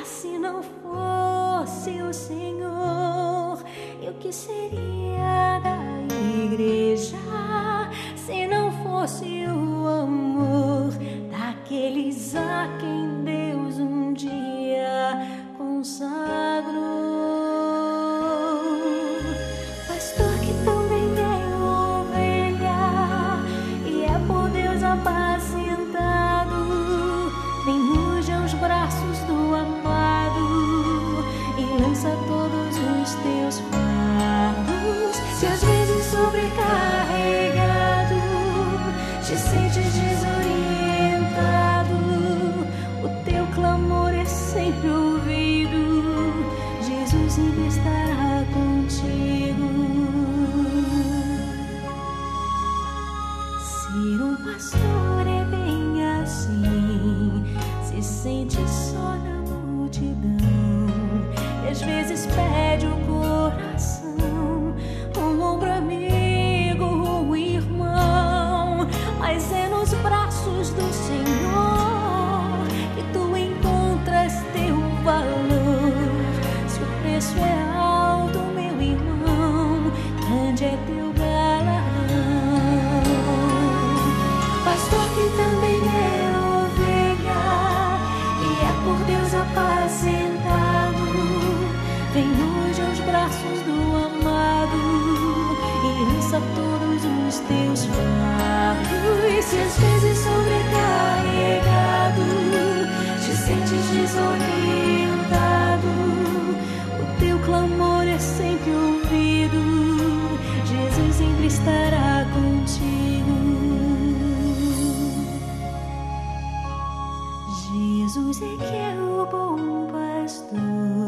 Se não fosse o Senhor, e o que seria da igreja? Se não fosse o amor daqueles a quem Deus um dia consagrou. Pastor que também é ovelha e é por Deus apacentado, vem hoje aos braços do amado e lança todos os teus fardos. Se às vezes sobrecarregado te sentes desorientado, o teu clamor é sempre ouvido, Jesus sempre estará contigo. Ser um pastor é bem assim, se sente só na multidão e às vezes pede o coração, um ombro amigo, um irmão, mas é nos braços do Senhor que tu encontras teu valor. Se o preço é alto, meu irmão, grande é teu galardão. Pastor que também é ovelha e é por Deus apacentado, vem hoje aos braços do amado e lança todos os teus fardos. Se às vezes sobrecarregado te sentes desorientado, o teu clamor é sempre ouvido, Jesus sempre estará contigo. Jesus é que é o bom pastor.